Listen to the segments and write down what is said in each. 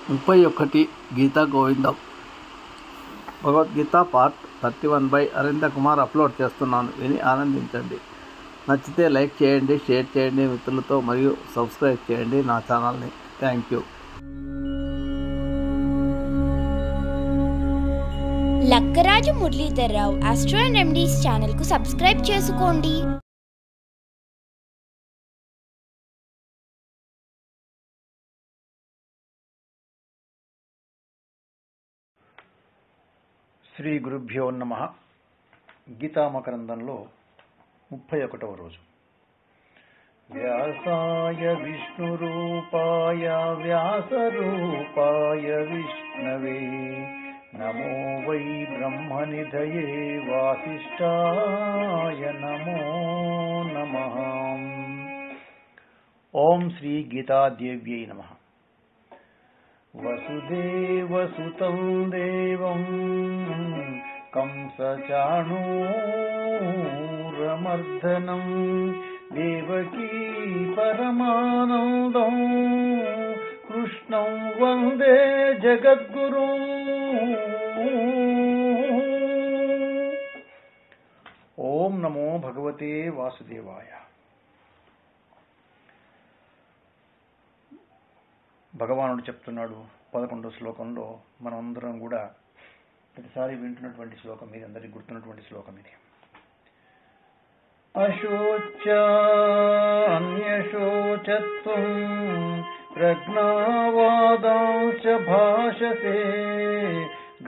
31 Geeta Govindam Bhagavad Gita part 31 by Aravinda Kumar upload చేస్తున్నాను. విని ఆనందించండి. నచ్చితే లైక్ చేయండి, షేర్ చేయండి మిత్రులతో, మరియు సబ్స్క్రైబ్ చేయండి నా ఛానల్ని. Thank you. Lakkaraju Muralidhar Rao astro and remedies ఛానల్కు సబ్స్క్రైబ్ చేసుకోండి. శ్రీ గురుభ్యో నమః. గీతామకరందంలో 31వ రోజు. వ్యాసాయ విష్ణురూపాయ వ్యాసరూపాయ విష్ణవే నమో వై బ్రహ్మనిధయే వాసిష్ఠాయ నమో నమః. ఓం శ్రీ గీతాదేవ్యై నమః. వసుదేవసుతం దేవం కంసచాణూరమర్దనం దేవకీ పరమానందం కృష్ణం వందే జగద్గురు. ఓం నమో భగవతే వాసుదేవాయ. భగవానుడు చెప్తున్నాడు 11వ శ్లోకంలో. మనమందరం కూడా ప్రతిసారి వింటున్నటువంటి శ్లోకం ఇది, అందరికీ గుర్తున్నటువంటి శ్లోకం ఇది. అశోచాన్యశోచత్వం ప్రజ్ఞావాదాంశ భాషసే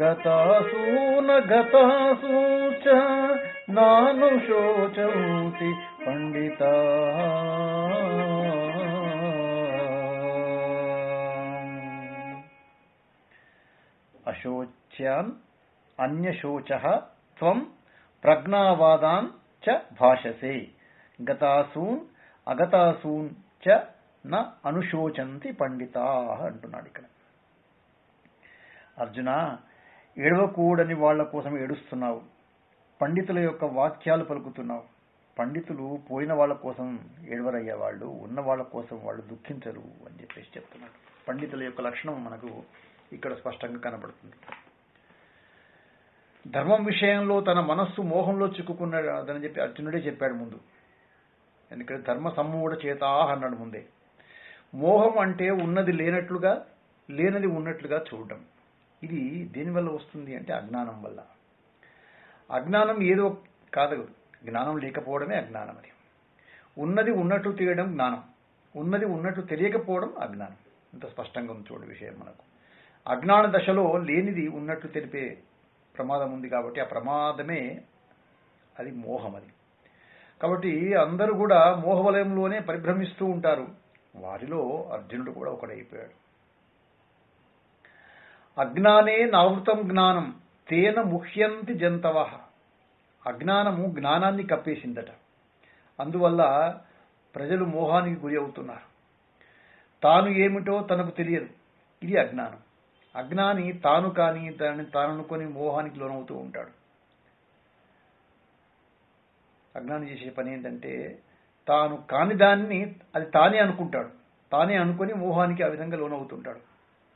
గతాసూన గతాసూచ నానుశోచంతి పండితా. అశోచ్యాన్ అన్యశోచః త్వం ప్రజ్ఞావాదాన్ చ భాషసే గతాసూన్ అగతాసూన్ చ న అనుశోచంతి పండితాః అంటున్నాడు ఇక్కడ. అర్జున, ఏడవకూడని వాళ్ల కోసం ఏడుస్తున్నావు, పండితుల యొక్క వాక్యాలు పలుకుతున్నావు. పండితులు పోయిన వాళ్ళ కోసం ఏడవరయ్యా, వాళ్ళు ఉన్న వాళ్ళ కోసం వాళ్ళు దుఃఖించరు అని చెప్పేసి చెప్తున్నాడు. పండితుల యొక్క లక్షణం మనకు ఇక్కడ స్పష్టంగా కనబడుతుంది. ధర్మం విషయంలో తన మనస్సు మోహంలో చిక్కుకున్నాడని చెప్పి అర్జునుడే చెప్పాడు ముందు. ఎందుకంటే ధర్మ సమ్మూఢ చేతా అన్నాడు ముందే. మోహం అంటే ఉన్నది లేనట్లుగా, లేనది ఉన్నట్లుగా చూడడం. ఇది దేనివల్ల వస్తుంది అంటే అజ్ఞానం వల్ల. అజ్ఞానం ఏదో కాదు, జ్ఞానం లేకపోవడమే అజ్ఞానం. అది ఉన్నది ఉన్నట్లు తెలియడం జ్ఞానం, ఉన్నది ఉన్నట్లు తెలియకపోవడం అజ్ఞానం. ఇంత స్పష్టంగా ఉంది చూడు విషయం మనకు. అజ్ఞాన దశలో లేనిది ఉన్నట్లు తెలిపే ప్రమాదం ఉంది కాబట్టి ఆ ప్రమాదమే అది మోహం. అది కాబట్టి అందరూ కూడా మోహవలయంలోనే పరిభ్రమిస్తూ ఉంటారు. వారిలో అర్జునుడు కూడా ఒకడైపోయాడు. అజ్ఞానే నావృతం జ్ఞానం తేన ముహ్యంతి జంతవః. అజ్ఞానము జ్ఞానాన్ని కప్పేసిందట. అందువల్ల ప్రజలు మోహానికి గురి అవుతున్నారు. తాను ఏమిటో తనకు తెలియదు, ఇది అజ్ఞానం. అజ్ఞాని తాను కాని దాన్ని తాననుకొని మోహానికి లోనవుతూ ఉంటాడు. అజ్ఞాని చేసే పని ఏంటంటే తాను కాని దాన్ని అది తానే అనుకుంటాడు, తానే అనుకొని మోహానికి ఆ విధంగా లోనవుతుంటాడు.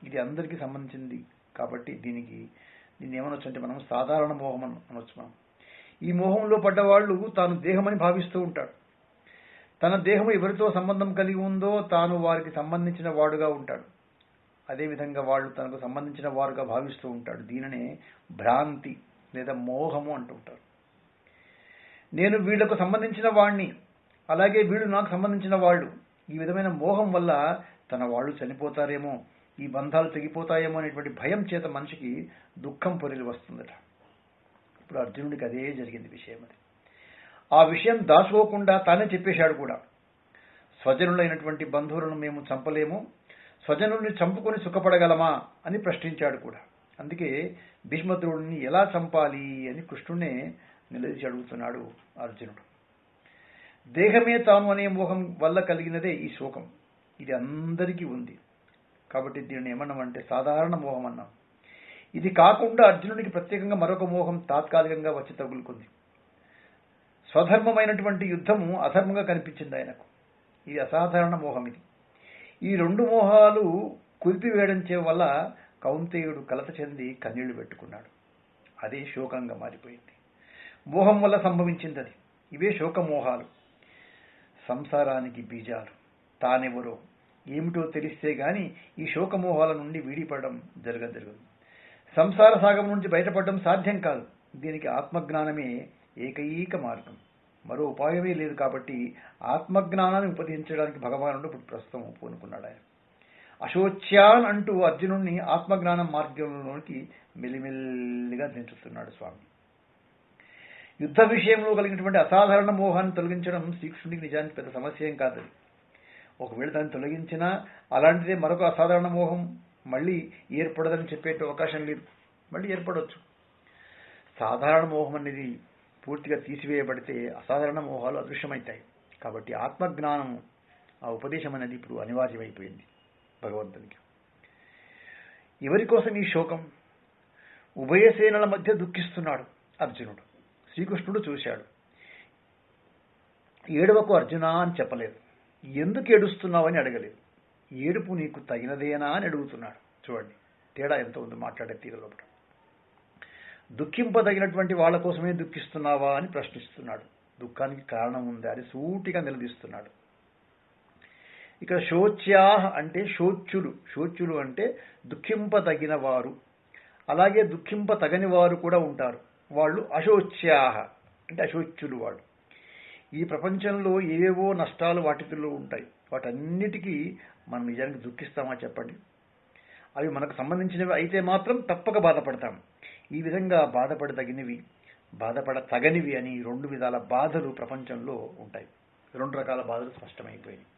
ఇది అందరికీ సంబంధించింది కాబట్టి దీన్ని ఏమనొచ్చు అంటే మనం సాధారణ మోహం అనొచ్చు. మనం ఈ మోహంలో పడ్డవాళ్ళు తాను దేహమని భావిస్తూ ఉంటాడు. తన దేహము ఎవరితో సంబంధం కలిగి ఉందో తాను వారికి సంబంధించిన వాడుగా ఉంటాడు. అదేవిధంగా వాళ్ళు తనకు సంబంధించిన వారుగా భావిస్తూ ఉంటాడు. దీనినే భ్రాంతి లేదా మోహము అంటుంటారు. నేను వీళ్లకు సంబంధించిన వాణ్ణి, అలాగే వీళ్ళు నాకు సంబంధించిన వాళ్ళు. ఈ విధమైన మోహం వల్ల తన వాళ్ళు చనిపోతారేమో, ఈ బంధాలు తెగిపోతాయేమో అనేటువంటి భయం చేత మనిషికి దుఃఖం పొరిలి వస్తుందట. ఇప్పుడు అర్జునుడికి అదే జరిగింది విషయం. అది ఆ విషయం దాచుకోకుండా తానే చెప్పేశాడు కూడా. స్వజనులైనటువంటి బంధువులను మేము చంపలేము, స్వజనుల్ని చంపుకొని సుఖపడగలమా అని ప్రశ్నించాడు కూడా. అందుకే భీష్మద్రోణుని ఎలా చంపాలి అని కృష్ణునే నిలదీసి అడుగుతున్నాడు అర్జునుడు. దేహమే తాను అనే మోహం వల్ల కలిగినదే ఈ శోకం. ఇది అందరికీ ఉంది కాబట్టి దీనిని ఏమన్నామంటే సాధారణ మోహం అన్నాం. ఇది కాకుండా అర్జునుడికి ప్రత్యేకంగా మరొక మోహం తాత్కాలికంగా వచ్చి తగులుకుంది. స్వధర్మమైనటువంటి యుద్ధము అధర్మంగా కనిపించింది ఆయనకు. ఇది అసాధారణ మోహం. ఇది ఈ రెండు మోహాలు కుదిపివేయడం వల్ల కౌంతేయుడు కలత చెంది కన్నీళ్లు పెట్టుకున్నాడు. అదే శోకంగా మారిపోయింది. మోహం వల్ల సంభవించింది అది. ఇవే శోకమోహాలు, సంసారానికి బీజాలు. తానెవరో ఏమిటో తెలిస్తే గాని ఈ శోకమోహాల నుండి వీడిపడడం జరగదు. సంసార సాగం నుంచి బయటపడడం సాధ్యం కాదు. దీనికి ఆత్మజ్ఞానమే ఏకైక మార్గం, మరో ఉపాయమే లేదు. కాబట్టి ఆత్మజ్ఞానాన్ని ఉపదేశించడానికి భగవానుడు ఇప్పుడు ప్రస్తుతం పూనుకున్నాడు. ఆయన అశోచ్యాన్ అంటూ అర్జునుడిని ఆత్మజ్ఞానం మార్గంలోనికి మెల్లిమెల్లిగా దించుతున్నాడు స్వామి. యుద్ధ విషయంలో కలిగినటువంటి అసాధారణ మోహాన్ని తొలగించడం శ్రీకృష్ణుడికి నిజానికి పెద్ద సమస్య ఏం కాదు. ఒకవేళ దాన్ని తొలగించినా అలాంటిదే మరొక అసాధారణ మోహం మళ్ళీ ఏర్పడదని చెప్పే అవకాశం లేదు. మళ్ళీ ఏర్పడవచ్చు. సాధారణ మోహం అనేది పూర్తిగా తీసివేయబడితే అసాధారణ మోహాలు అదృశ్యమవుతాయి. కాబట్టి ఆత్మజ్ఞానం, ఆ ఉపదేశం అనేది ఇప్పుడు అనివార్యమైపోయింది భగవంతునికి. ఎవరి కోసం ఈ శోకం? ఉభయసేనల మధ్య దుఃఖిస్తున్నాడు అర్జునుడు. శ్రీకృష్ణుడు చూశాడు. ఏడవకు అర్జునా అని చెప్పలేదు. ఎందుకు ఏడుస్తున్నావని అడగలేదు. ఏడుపు నీకు తగినదేనా అని అడుగుతున్నాడు. చూడండి తేడా ఎంత ఉందో మాట్లాడే తీరులో. దుఃఖింపదగినటువంటి వాళ్ళ కోసమే దుఃఖిస్తున్నావా అని ప్రశ్నిస్తున్నాడు. దుఃఖానికి కారణం ఉందా అని సూటిగా నిలదీస్తున్నాడు. ఇక్కడ శోచ్యాహ అంటే శోచ్యులు. శోచ్యులు అంటే దుఃఖింపదగిన వారు. అలాగే దుఃఖింపతగని వారు కూడా ఉంటారు. వాళ్ళు అశోచ్యాహ అంటే అశోచ్యులు. వాళ్ళు ఈ ప్రపంచంలో ఏవేవో నష్టాలు వాటిలో ఉంటాయి. వాటన్నిటికీ మనం నిజానికి దుఃఖిస్తామా చెప్పండి? అవి మనకు సంబంధించినవి అయితే మాత్రం తప్పక బాధపడతాం. ఈ విధంగా బాధపడదగినవి, బాధపడతగనివి అని రెండు విధాల బాధలు ప్రపంచంలో ఉంటాయి. రెండు రకాల బాధలు స్పష్టమైపోయినాయి.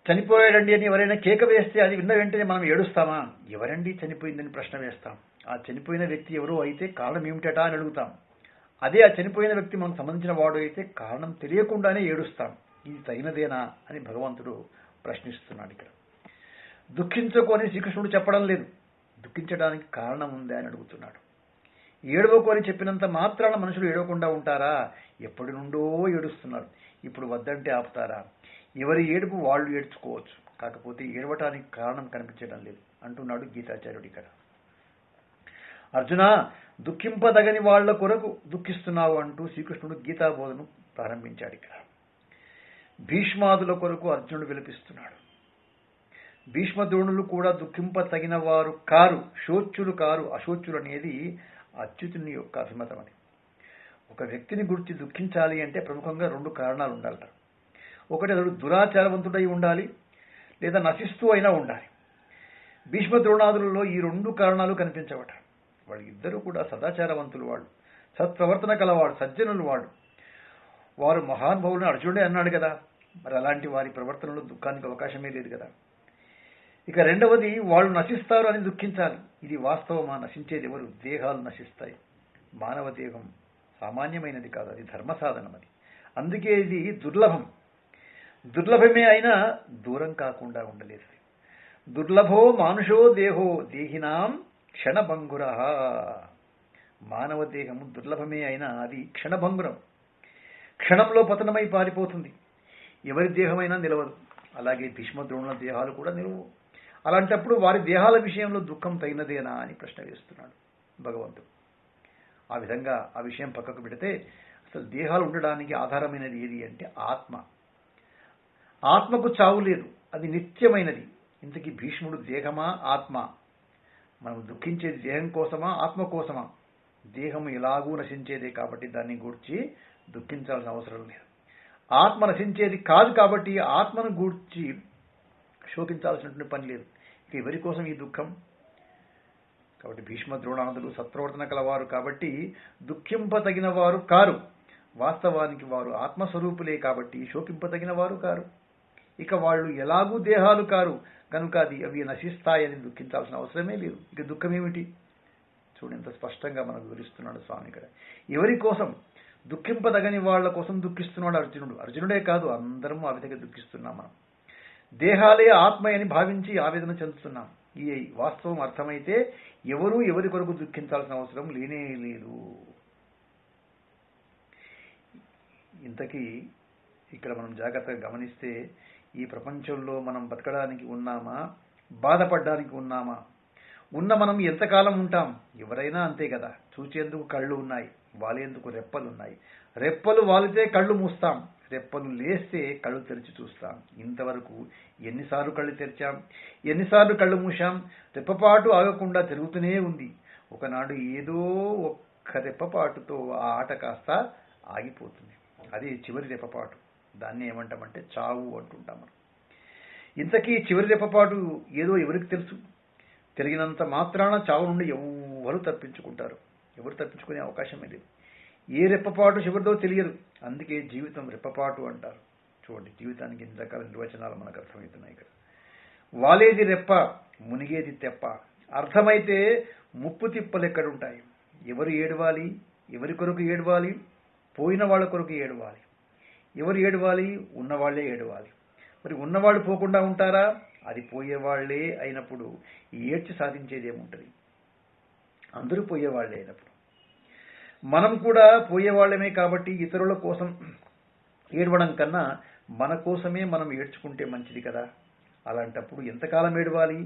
చనిపోయాడండి అని ఎవరైనా కేక వేస్తే అది విన్న వెంటనే మనం ఏడుస్తామా? ఎవరండి చనిపోయిందని ప్రశ్న వేస్తాం. ఆ చనిపోయిన వ్యక్తి ఎవరో అయితే కారణం ఏమిటటా అని అడుగుతాం. అదే ఆ చనిపోయిన వ్యక్తి మనకు సంబంధించిన వాడు అయితే కారణం తెలియకుండానే ఏడుస్తాం. ఇది తగినదేనా అని భగవంతుడు ప్రశ్నిస్తున్నాడు. ఇక్కడ దుఃఖించకు అని శ్రీకృష్ణుడు చెప్పడం లేదు. దుఃఖించడానికి కారణం ఉందా అని అడుగుతున్నాడు. ఏడవకు అని చెప్పినంత మాత్రాన మనుషులు ఏడవకుండా ఉంటారా? ఎప్పటి నుండో ఏడుస్తున్నారు. ఇప్పుడు వద్దంటే ఆపుతారా? ఎవరి ఏడుపు వాళ్ళు ఏడ్చుకోవచ్చు. కాకపోతే ఏడవటానికి కారణం కనిపించడం లేదు అంటున్నాడు గీతాచార్యుడు. ఇక్కడ అర్జున, దుఃఖింపదగని వాళ్ల కొరకు దుఃఖిస్తున్నావు అంటూ శ్రీకృష్ణుడు గీతాబోధను ప్రారంభించాడు. ఇక్కడ భీష్మాదుల కొరకు అర్జునుడు విలపిస్తున్నాడు. భీష్మద్రోణులు కూడా దుఃఖింపతగిన వారు కారు, శోచ్యులు కారు. అశోచ్యులు అనేది అచ్యుతుని యొక్క అభిమతం. అది ఒక వ్యక్తిని గురించి దుఃఖించాలి అంటే ప్రముఖంగా రెండు కారణాలు ఉండాలట. ఒకటి, అతడు దురాచారవంతుడై ఉండాలి, లేదా నశిస్తూ అయినా ఉండాలి. భీష్మద్రోణాదులలో ఈ రెండు కారణాలు కనిపించవట. వాళ్ళిద్దరూ కూడా సదాచారవంతులు, వాళ్ళు సత్ప్రవర్తన కలవాడు, సజ్జనులు. వారు మహానుభావులను అర్జునుడే అన్నాడు కదా. మరి అలాంటి వారి ప్రవర్తనలో దుఃఖానికి అవకాశమే లేదు కదా. ఇక రెండవది, వాళ్ళు నశిస్తారు అని దుఃఖించాలి. ఇది వాస్తవమా? నశించేది ఎవరు? దేహాలు నశిస్తాయి. మానవ దేహం సామాన్యమైనది కాదు, అది ధర్మ సాధనం. అది అందుకే ఇది దుర్లభం. దుర్లభమే అయినా దూరం కాకుండా ఉండలేదు. దుర్లభో మానుషో దేహో దేహినాం క్షణభంగుర. మానవ దేహము దుర్లభమే అయినా అది క్షణభంగురం. క్షణంలో పతనమై పారిపోతుంది. ఎవరి దేహమైనా నిలవదు. అలాగే భీష్మద్రోణుల దేహాలు కూడా నిలవు. అలాంటప్పుడు వారి దేహాల విషయంలో దుఃఖం తగినదేనా అని ప్రశ్న వేస్తున్నాడు భగవంతుడు. ఆ విధంగా ఆ విషయం పక్కకు పెడితే అసలు దేహాలు ఉండడానికి ఆధారమైనది ఏది అంటే ఆత్మ. ఆత్మకు చావు లేదు, అది నిత్యమైనది. ఇంతకీ భీష్ముడు దేహమా ఆత్మ? మనం దుఃఖించేది దేహం కోసమా ఆత్మ కోసమా? దేహం ఎలాగూ నశించేదే కాబట్టి దాన్ని గూర్చి దుఃఖించాల్సిన అవసరం లేదు. ఆత్మ నశించేది కాదు కాబట్టి ఆత్మను గూర్చి శోకించాల్సినటువంటి పని లేదు. ఇక ఎవరి కోసం ఈ దుఃఖం? కాబట్టి భీష్మ ద్రోణాదులు సత్ప్రవర్తన కలవారు కాబట్టి దుఃఖింపతగిన వారు కారు. వాస్తవానికి వారు ఆత్మస్వరూపులే కాబట్టి శోకింపతగిన వారు కారు. ఇక వాళ్ళు ఎలాగూ దేహాలు కారు కనుక అవి నశిస్తాయని దుఃఖించాల్సిన అవసరమే లేదు. ఇక దుఃఖం ఏమిటి? చూడండి ఎంత స్పష్టంగా మనకు వివరిస్తున్నాడు స్వామి ఇక్కడ. ఎవరి కోసం? దుఃఖింపదగని వాళ్ళ కోసం దుఃఖిస్తున్నాడు అర్జునుడు. అర్జునుడే కాదు, అందరం ఆ విధంగా దుఃఖిస్తున్నాం. మనం దేహాలే ఆత్మ అని భావించి ఆవేదన చెందుతున్నాం. ఈ వాస్తవం అర్థమైతే ఎవరూ ఎవరి కొరకు దుఃఖించాల్సిన అవసరం లేనే లేదు. ఇంతకీ ఇక్కడ మనం జాగ్రత్తగా గమనిస్తే ఈ ప్రపంచంలో మనం బతకడానికి ఉన్నామా, బాధపడడానికి ఉన్నామా? ఉన్న మనం ఎంతకాలం ఉంటాం? ఎవరైనా అంతే కదా. చూచేందుకు కళ్ళు ఉన్నాయి, వాలేందుకు రెప్పలు ఉన్నాయి. రెప్పలు వాలితే కళ్ళు మూస్తాం, రెప్పలు లేస్తే కళ్ళు తెరిచి చూస్తాం. ఇంతవరకు ఎన్నిసార్లు కళ్ళు తెరిచాం, ఎన్నిసార్లు కళ్ళు మూసాం? రెప్పపాటు ఆగకుండా తిరుగుతూనే ఉంది. ఒకనాడు ఏదో ఒక్క రెప్పపాటుతో ఆ ఆట కాస్త ఆగిపోతుంది. అది చివరి రెప్పపాటు. దాన్ని ఏమంటామంటే చావు అంటుంటాం మనం. ఇంతకీ చివరి రెప్పపాటు ఏదో ఎవరికి తెలుసు? తెలిగినంత మాత్రాన చావు నుండి ఎవరు తప్పించుకుంటారు? ఎవరు తప్పించుకునే అవకాశమే లేదు. ఏ రెప్పపాటు చివరిదో తెలియదు. అందుకే జీవితం రెప్పపాటు అంటారు. చూడండి, జీవితానికి ఎన్ని రకాల నిర్వచనాలు మనకు అర్థమవుతున్నాయి ఇక్కడ. వాలేది రెప్ప, మునిగేది తెప్ప. అర్థమైతే ముప్పు తిప్పలు ఎక్కడుంటాయి? ఎవరు ఏడవాలి? ఎవరి కొరకు ఏడవాలి? పోయిన వాళ్ళ కొరకు ఏడవాలి. ఎవరు ఏడవాలి? ఉన్నవాళ్లే ఏడవాలి. మరి ఉన్నవాళ్ళు పోకుండా ఉంటారా? అది పోయేవాళ్లే అయినప్పుడు ఏడ్చి సాధించేది ఏముంటుంది? అందరూ పోయేవాళ్లే అయినప్పుడు మనం కూడా పోయేవాళ్లమే. కాబట్టి ఇతరుల కోసం ఏడవడం కన్నా మన కోసమే మనం ఏడ్చుకుంటే మంచిది కదా. అలాంటప్పుడు ఎంతకాలం ఏడవాలి?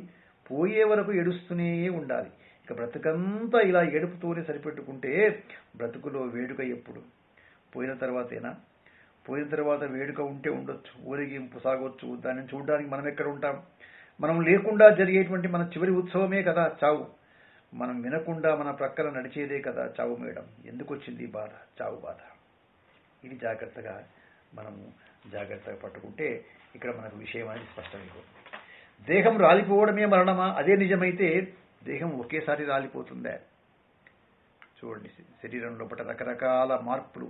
పోయే వరకు ఏడుస్తూనే ఉండాలి. ఇక బ్రతుకంతా ఇలా ఏడుపుతూనే సరిపెట్టుకుంటే బ్రతుకులో వేడుక ఎప్పుడు? పోయిన తర్వాతేనా? పోయిన తర్వాత వేడుక ఉంటే ఉండొచ్చు, ఊరేగింపు సాగొచ్చు. దాన్ని చూడడానికి మనం ఎక్కడ ఉంటాం? మనం లేకుండా జరిగేటువంటి మన చివరి ఉత్సవమే కదా చావు. మనం వినకుండా మన ప్రక్కన నడిచేదే కదా చావు మేడం. ఎందుకు వచ్చింది బాధ? చావు బాధ. ఇది జాగ్రత్తగా పట్టుకుంటే ఇక్కడ మనకు విషయం అనేది స్పష్టమైపోతుంది. దేహం రాలిపోవడమే మరణమా? అదే నిజమైతే దేహం ఒకేసారి రాలిపోతుందా? చూడండి, శరీరం లోపల రకరకాల మార్పులు,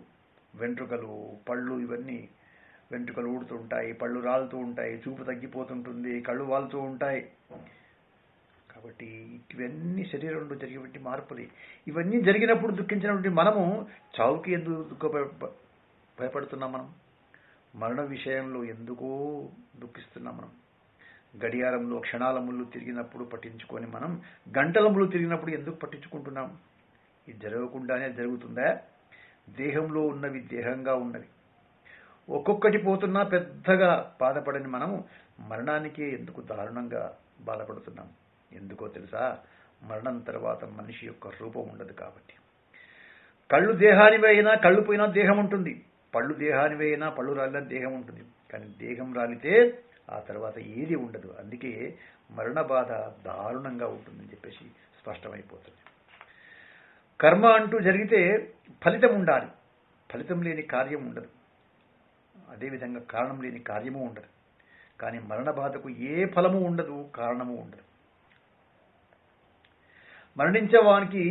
వెంట్రుకలు, పళ్ళు, ఇవన్నీ వెంట్రుకలు ఊడుతూ ఉంటాయి, పళ్ళు రాలుతూ ఉంటాయి, చూపు తగ్గిపోతుంటుంది, కళ్ళు వాలుతూ ఉంటాయి. కాబట్టి ఇవన్నీ శరీరంలో జరిగేటువంటి మార్పులు. ఇవన్నీ జరిగినప్పుడు దుఃఖించినటువంటి మనము చావుకి ఎందుకు భయపడుతున్నాం? మనం మరణ విషయంలో ఎందుకో దుఃఖిస్తున్నాం. మనం గడియారంలో క్షణాల ముళ్ళు తిరిగినప్పుడు పట్టించుకొని మనం గంటల ముళ్ళు తిరిగినప్పుడు ఎందుకు పట్టించుకుంటున్నాం? ఇది జరగకుండానే జరుగుతుందా? దేహంలో ఉన్నవి దేహంగా ఉన్నవి. ఒక్కొక్కటి పోతున్నా పెద్దగా బాధపడని మనము మరణానికే ఎందుకు దారుణంగా బాధపడుతున్నాం? ఎందుకో తెలుసా? మరణం తర్వాత మనిషి యొక్క రూపం ఉండదు కాబట్టి. కళ్ళు దేహానివి అయినా కళ్ళు పోయినా దేహం ఉంటుంది, పళ్ళు దేహానివి అయినా పళ్ళు రాలినా దేహం ఉంటుంది. కానీ దేహం రాలితే ఆ తర్వాత ఏది ఉండదు. అందుకే మరణ బాధ దారుణంగా ఉంటుందని చెప్పేసి స్పష్టమైపోతుంది. కర్మ అంటూ జరిగితే ఫలితం ఉండాలి. ఫలితం లేని కార్యం ఉండదు. అదేవిధంగా కారణం లేని కార్యము ఉండదు. కానీ మరణ బాధకు ఏ ఫలము ఉండదు, కారణము ఉండదు. మరణించే వానికి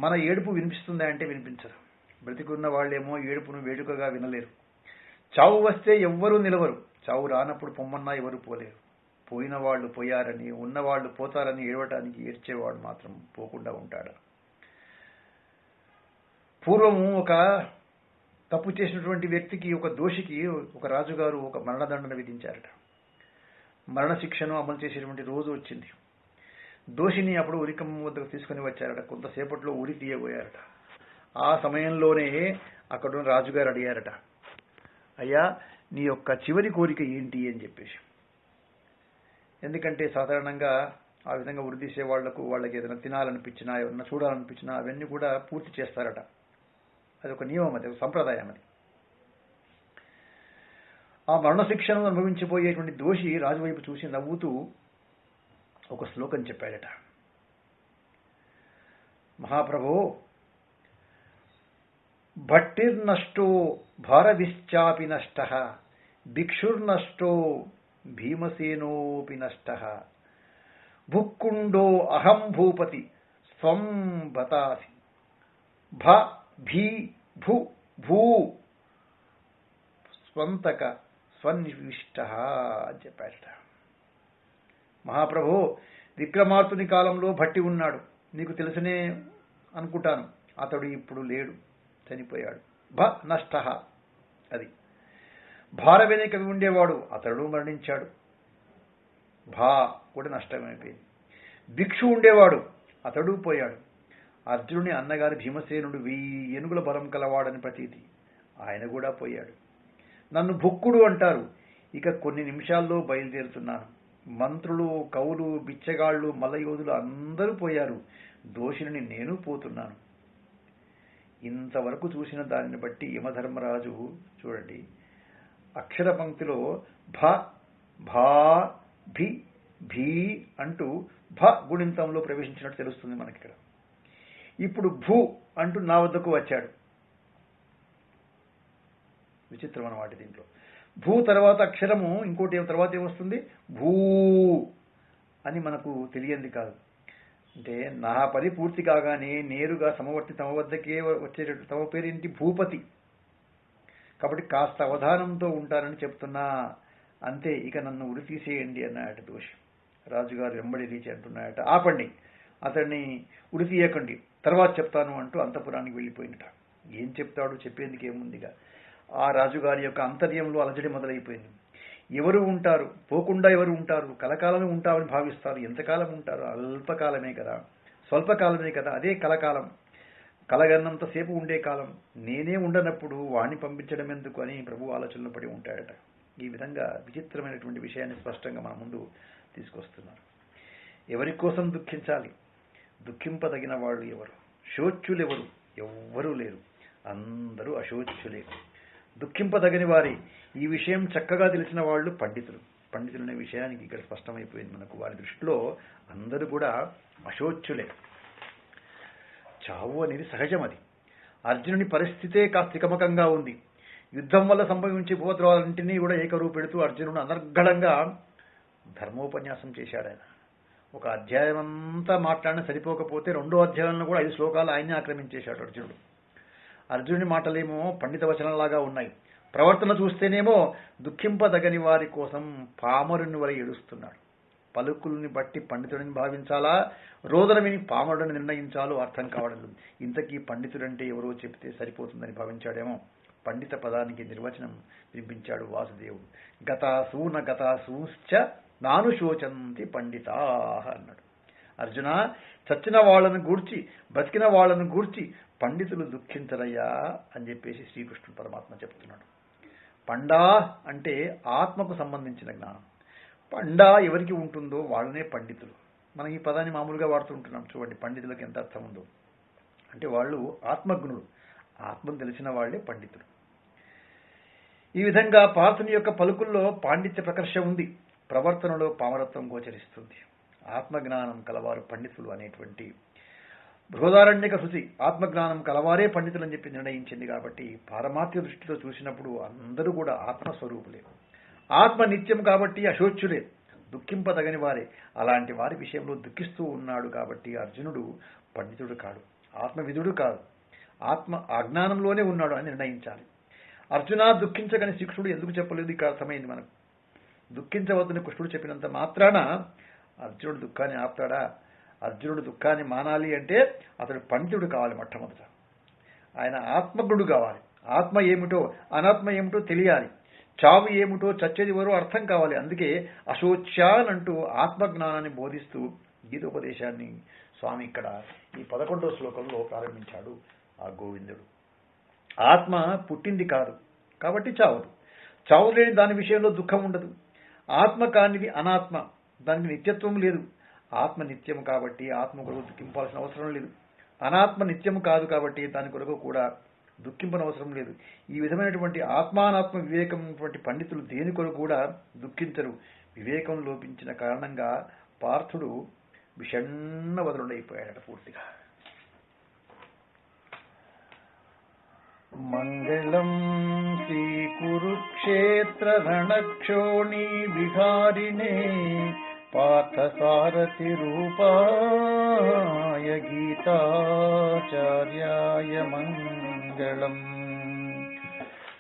మన ఏడుపు వినిపిస్తుందా అంటే వినిపించదు. బ్రతికున్న వాళ్ళేమో ఏడుపును వేడుకగా వినలేరు. చావు వస్తే ఎవ్వరూ నిలవరు. చావు రానప్పుడు పొమ్మన్నా ఎవరు పోలేరు. పోయిన వాళ్ళు పోయారని, ఉన్నవాళ్ళు పోతారని ఏడవటానికి ఏడ్చేవాడు మాత్రం పోకుండా ఉంటాడు. పూర్వము ఒక తప్పు చేసినటువంటి వ్యక్తికి, ఒక దోషికి ఒక రాజుగారు ఒక మరణదండన విధించారట. మరణశిక్షను అమలు చేసేటువంటి రోజు వచ్చింది. దోషిని అప్పుడు ఉరికమ్మ వద్దకు తీసుకుని వచ్చారట. కొంతసేపట్లో ఉరి తీయబోయారట. ఆ సమయంలోనే అక్కడ రాజుగారు అడిగారట, అయ్యా నీ యొక్క చివరి కోరిక ఏంటి అని చెప్పేసి. ఎందుకంటే సాధారణంగా ఆ విధంగా ఉరి తీసే వాళ్ళకి ఏదైనా తినాలనిపించినా, ఏదైనా చూడాలనిపించినా అవన్నీ కూడా పూర్తి చేస్తారట. అది ఒక నియమం, అది ఒక సంప్రదాయం. అది ఆ మరణశిక్షను అనుభవించిపోయేటువంటి దోషి రాజు వైపు చూసి నవ్వుతూ ఒక శ్లోకం చెప్పాడట. మహాప్రభో, భట్టిర్నష్టో భారవిశ్చాపి నష్టః, భిక్షుర్నష్టో భీమసేనోపి నష్టః, భుక్కుండో అహం భూపతి స్వం బతాసి, భ భీ భూ భూ స్వంతక స్వన్విష్టః అని చెప్పాడట. మహాప్రభో, విక్రమార్కుని కాలంలో భట్టి ఉన్నాడు, నీకు తెలుసునే అనుకుంటాను. అతడు ఇప్పుడు లేడు, చనిపోయాడు. భ నష్టః, అది భారవేనే కవి ఉండేవాడు, అతడు మరణించాడు. భా కూడా నష్టమైపోయింది. భిక్షు ఉండేవాడు, అతడు పోయాడు. అర్జునుని అన్నగారి భీమసేనుడు 1000 ఏనుగుల బలం కలవాడని ప్రతీతి, ఆయన కూడా పోయాడు. నన్ను భుక్కుడు అంటారు, ఇక కొన్ని నిమిషాల్లో బయలుదేరుతున్నాను. మంత్రులు, కవులు, బిచ్చగాళ్ళు, మల్లయోధులు అందరూ పోయారు. దోషిని నేను పోతున్నాను. ఇంతవరకు చూసిన దానిని బట్టి యమధర్మరాజు చూడండి, అక్షర పంక్తిలో భ, భా, భి, భీ అంటూ భ గుణింతంలో ప్రవేశించినట్టు తెలుస్తుంది మనకి ఇక్కడ. ఇప్పుడు భూ అంటూ నా వద్దకు వచ్చాడు. విచిత్రం అన్నమాట దీంట్లో. భూ తర్వాత అక్షరము ఇంకోటి తర్వాత ఏమొస్తుంది? భూ అని మనకు తెలియంది కాదు. అంటే నా పని పూర్తి కాగానే నేరుగా సమవర్తి తమ వద్దకే వచ్చేటట్టు. తమ పేరేంటి? భూపతి. కాబట్టి కాస్త అవధానంతో ఉంటారని చెప్తున్నా, అంతే, ఇక నన్ను ఉరి తీసేయండి అన్నాయట దోషి. రాజుగారు వెంబడి రీచి అంటున్నాయట, ఆపండి, అతన్ని ఉరి తీయకండి, తర్వాత చెప్తాను అంటూ అంతఃపురానికి వెళ్ళిపోయినట. ఏం చెప్తాడు? చెప్పేందుకు ఏముందిగా. ఆ రాజుగారి యొక్క అంతర్యంలో అలజడి మొదలైపోయింది. ఎవరు ఉంటారు? పోకుండా ఎవరు ఉంటారు? కలకాలం ఉంటామని భావిస్తారు. ఎంతకాలం ఉంటారు? అల్పకాలమే కదా, స్వల్పకాలమే కదా. అదే కలకాలం. కలగన్నంతసేపు ఉండే కాలం. నేనే ఉండనప్పుడు వాణ్ణి పంపించడం ఎందుకు అని ప్రభు ఆలోచనలో పడి ఉంటాడట. ఈ విధంగా విచిత్రమైనటువంటి విషయాన్ని స్పష్టంగా మన ముందు తీసుకొస్తున్నారు. ఎవరి కోసం దుఃఖించాలి? దుఃఖింపదగిన వాళ్ళు ఎవరు? శోచ్యులెవరు? ఎవ్వరూ లేరు. అందరూ అశోచ్యులే. దుఃఖింపదగని వారి ఈ విషయం చక్కగా తెలిసిన వాళ్ళు పండితులు. పండితులనే విషయానికి ఇక్కడ స్పష్టమైపోయింది మనకు. వారి దృష్టిలో అందరూ కూడా అశోచ్యులే. చావు అనేది సహజం. అది అర్జునుని పరిస్థితే కాస్త తికమకంగా ఉంది. యుద్ధం వల్ల సంభవించే ఉపద్రవాలన్నింటినీ కూడా ఏకరువు పెడుతూ అర్జునుడు అనర్గళంగా ధర్మోపన్యాసం చేశాడు. ఆయన ఒక అధ్యాయం అంతా మాట్లాడిన సరిపోకపోతే రెండో అధ్యాయంలో కూడా 5 శ్లోకాలు ఆయన్ని ఆక్రమించేశాడు అర్జునుడు. అర్జునుడి మాటలేమో పండిత వచనంలాగా ఉన్నాయి. ప్రవర్తన చూస్తేనేమో దుఃఖింపదగని వారి కోసం పామరుని వలె ఏడుస్తున్నాడు. పలుకుల్ని బట్టి పండితుడిని భావించాలా, రోదన విని పామరుడిని నిర్ణయించాలో అర్థం కావడం లేదు. ఇంతకీ పండితుడంటే ఎవరో చెప్తే సరిపోతుందని భావించాడేమో. పండిత పదానికి నిర్వచనం వినిపించాడు వాసుదేవుడు. గతాసూన గతాసూశ్చ నాను శోచంతి పండితా అన్నాడు. అర్జున, చచ్చిన వాళ్ళను గూర్చి బతికిన వాళ్ళను గూర్చి పండితులు దుఃఖించరయ్యా అని చెప్పేసి శ్రీకృష్ణుడు పరమాత్మ చెప్తున్నాడు. పండా అంటే ఆత్మకు సంబంధించిన జ్ఞానం. పండా ఎవరికి ఉంటుందో వాళ్ళనే పండితులు. మనం ఈ పదాన్ని మామూలుగా వాడుతుంటున్నాం. చూడండి పండితులకు ఎంత అర్థం ఉందో. అంటే వాళ్ళు ఆత్మజ్ఞులు. ఆత్మను తెలిసిన వాళ్లే పండితులు. ఈ విధంగా పార్థుని యొక్క పలుకుల్లో పాండిత్య ప్రకర్ష ఉంది. ప్రవర్తనలో పామరత్వం గోచరిస్తుంది. ఆత్మజ్ఞానం కలవారు పండితులు అనేటువంటి బృహదారణ్యక శృతి ఆత్మజ్ఞానం కలవారే పండితులు అని చెప్పి నిర్ణయించింది. కాబట్టి పారమాత్య దృష్టితో చూసినప్పుడు అందరూ కూడా ఆత్మస్వరూపులే. ఆత్మ నిత్యం కాబట్టి అశోచ్యులే, దుఃఖింపదగని వారే. అలాంటి వారి విషయంలో దుఃఖిస్తూ ఉన్నాడు కాబట్టి అర్జునుడు పండితుడు కాడు, ఆత్మవిధుడు కాదు, ఆత్మ అజ్ఞానంలోనే ఉన్నాడు అని నిర్ణయించాలి. అర్జున దుఃఖించగని శ్రీకృష్ణుడు ఎందుకు చెప్పలేదు ఇక్కడ అర్థమైంది మనకు. దుఃఖించవద్దని కృష్ణుడు చెప్పినంత మాత్రాన అర్జునుడు దుఃఖాన్ని ఆపుతాడా? అర్జునుడు దుఃఖాన్ని మానాలి అంటే అతడు పండితుడు కావాలి. మొట్టమొదట ఆయన ఆత్మజ్ఞుడు కావాలి. ఆత్మ ఏమిటో అనాత్మ ఏమిటో తెలియాలి. చావు ఏమిటో చచ్చేది ఎవరో అర్థం కావాలి. అందుకే అశోచ్యాన్ అంటూ ఆత్మజ్ఞానాన్ని బోధిస్తూ గీతోపదేశాన్ని స్వామి ఇక్కడ ఈ 11వ శ్లోకంలో ప్రారంభించాడు. ఆ గోవిందుడు ఆత్మ పుట్టింది కాదు కాబట్టి చావదు. చావు లేని దాని విషయంలో దుఃఖం ఉండదు. ఆత్మ కానిది అనాత్మ, దానికి నిత్యత్వం లేదు. ఆత్మ నిత్యం కాబట్టి ఆత్మ కొరకు దుఃఖింపాల్సిన అవసరం లేదు. అనాత్మ నిత్యం కాదు కాబట్టి దాని కొరకు కూడా దుఃఖింపనవసరం లేదు. ఈ విధమైనటువంటి ఆత్మానాత్మ వివేకం పండితులు దేని కొరకు కూడా దుఃఖించరు. వివేకం లోపించిన కారణంగా పార్థుడు విషణ్ణవదనుడైపోయాడట పూర్తిగా. మంగళం శ్రీ కురుక్షేత్ర రణక్షోణి విహారిణే పార్థసారథి రూపాయ గీతాచార్యాయ మంగళం.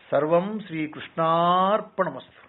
సర్వం శ్రీకృష్ణార్పణమస్తు.